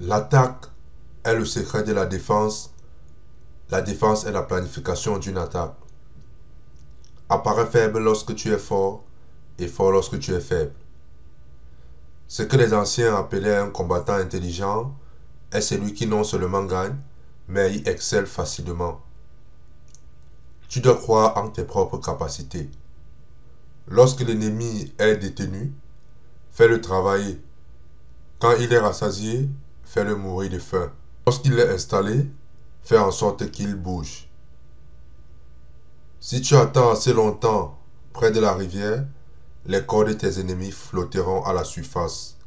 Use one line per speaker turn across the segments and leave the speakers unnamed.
L'attaque est le secret de la défense. La défense est la planification d'une attaque. Apparaît faible lorsque tu es fort et fort lorsque tu es faible. Ce que les anciens appelaient un combattant intelligent est celui qui non seulement gagne, mais y excelle facilement. Tu dois croire en tes propres capacités. Lorsque l'ennemi est détenu, fais-le travailler. Quand il est rassasié, fais-le mourir de faim. Lorsqu'il est installé, fais en sorte qu'il bouge. Si tu attends assez longtemps près de la rivière, les corps de tes ennemis flotteront à la surface.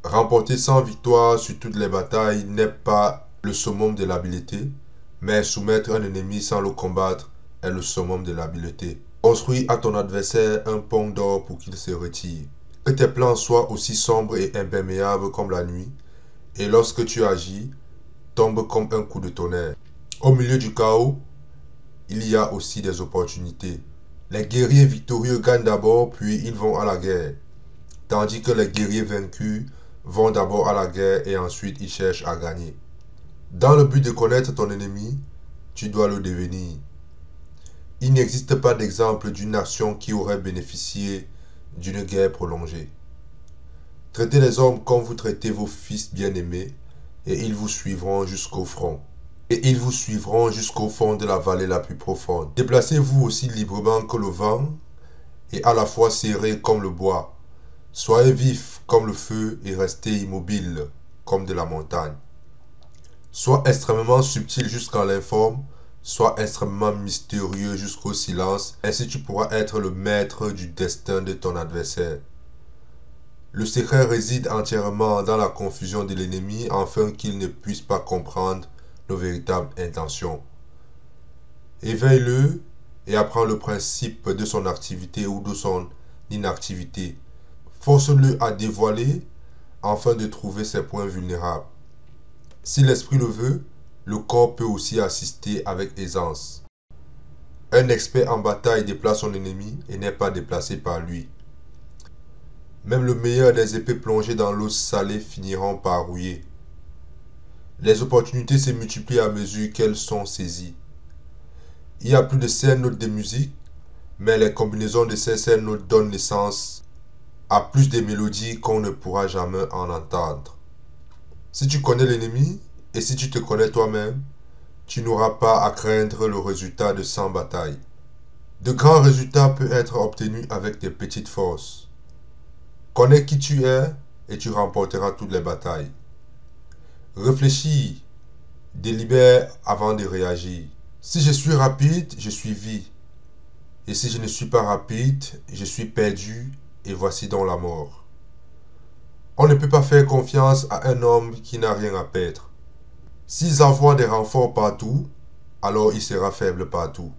Remporter 100 victoires sur toutes les batailles n'est pas le summum de l'habileté, mais soumettre un ennemi sans le combattre est le summum de l'habileté. Construis à ton adversaire un pont d'or pour qu'il se retire. Que tes plans soient aussi sombres et imperméables comme la nuit, et lorsque tu agis, tombe comme un coup de tonnerre. Au milieu du chaos, il y a aussi des opportunités. Les guerriers victorieux gagnent d'abord, puis ils vont à la guerre, tandis que les guerriers vaincus vont d'abord à la guerre et ensuite ils cherchent à gagner. Dans le but de connaître ton ennemi, tu dois le devenir. Il n'existe pas d'exemple d'une nation qui aurait bénéficié d'une guerre prolongée. Traitez les hommes comme vous traitez vos fils bien-aimés, et ils vous suivront jusqu'au front. Et ils vous suivront jusqu'au fond de la vallée la plus profonde. Déplacez-vous aussi librement que le vent, et à la fois serré comme le bois. Soyez vifs comme le feu et restez immobiles comme de la montagne. Sois extrêmement subtil jusqu'à l'informe, sois extrêmement mystérieux jusqu'au silence, ainsi tu pourras être le maître du destin de ton adversaire. Le secret réside entièrement dans la confusion de l'ennemi afin qu'il ne puisse pas comprendre nos véritables intentions. Éveille-le et apprends le principe de son activité ou de son inactivité. Force-le à dévoiler afin de trouver ses points vulnérables. Si l'esprit le veut, le corps peut aussi assister avec aisance. Un expert en bataille déplace son ennemi et n'est pas déplacé par lui. Même le meilleur des épées plongées dans l'eau salée finiront par rouiller. Les opportunités se multiplient à mesure qu'elles sont saisies. Il y a plus de 5 notes de musique, mais les combinaisons de ces 5 notes donnent naissance à plus de mélodies qu'on ne pourra jamais en entendre. Si tu connais l'ennemi et si tu te connais toi-même, tu n'auras pas à craindre le résultat de 100 batailles. De grands résultats peuvent être obtenus avec des petites forces. Connais qui tu es et tu remporteras toutes les batailles. Réfléchis, délibère avant de réagir. Si je suis rapide, je suis vie. Et si je ne suis pas rapide, je suis perdu et voici donc la mort. On ne peut pas faire confiance à un homme qui n'a rien à perdre. S'il envoie des renforts partout, alors il sera faible partout.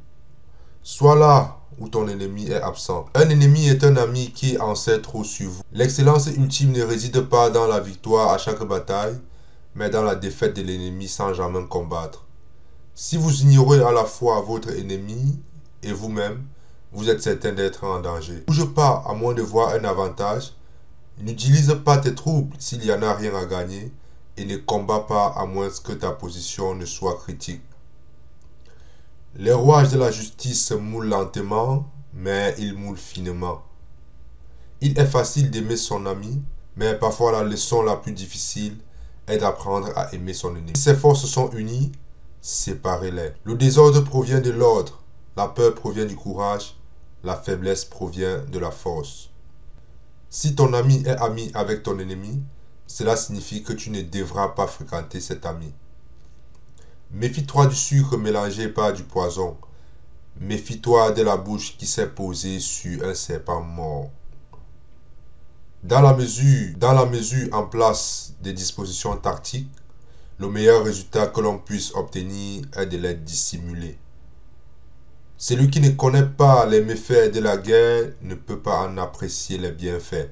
Sois là où ton ennemi est absent. Un ennemi est un ami qui en sait trop sur vous. L'excellence ultime ne réside pas dans la victoire à chaque bataille, mais dans la défaite de l'ennemi sans jamais combattre. Si vous ignorez à la fois votre ennemi et vous-même, vous êtes certain d'être en danger. Ne bouge pas à moins de voir un avantage. N'utilise pas tes troubles s'il n'y en a rien à gagner et ne combats pas à moins que ta position ne soit critique. Les rouages de la justice moulent lentement, mais ils moulent finement. Il est facile d'aimer son ami, mais parfois la leçon la plus difficile est d'apprendre à aimer son ennemi. Si ses forces sont unies, séparez-les. Le désordre provient de l'ordre, la peur provient du courage, la faiblesse provient de la force. Si ton ami est ami avec ton ennemi, cela signifie que tu ne devras pas fréquenter cet ami. Méfie-toi du sucre mélangé par du poison. Méfie-toi de la bouche qui s'est posée sur un serpent mort. Dans la mesure en place des dispositions tactiques, le meilleur résultat que l'on puisse obtenir est de les dissimuler. Celui qui ne connaît pas les méfaits de la guerre ne peut pas en apprécier les bienfaits.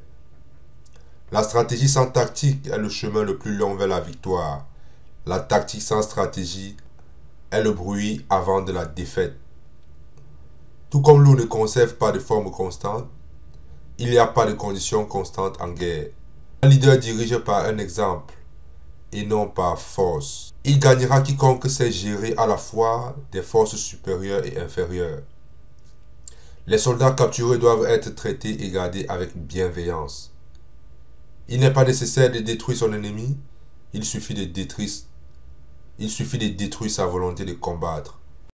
La stratégie sans tactique est le chemin le plus long vers la victoire. La tactique sans stratégie est le bruit avant de la défaite. Tout comme l'eau ne conserve pas de forme constante, il n'y a pas de conditions constantes en guerre. Un leader dirige par un exemple. et non par force. Il gagnera quiconque sait gérer à la fois des forces supérieures et inférieures. Les soldats capturés doivent être traités et gardés avec bienveillance. Il n'est pas nécessaire de détruire son ennemi, il suffit de détruire sa volonté de combattre.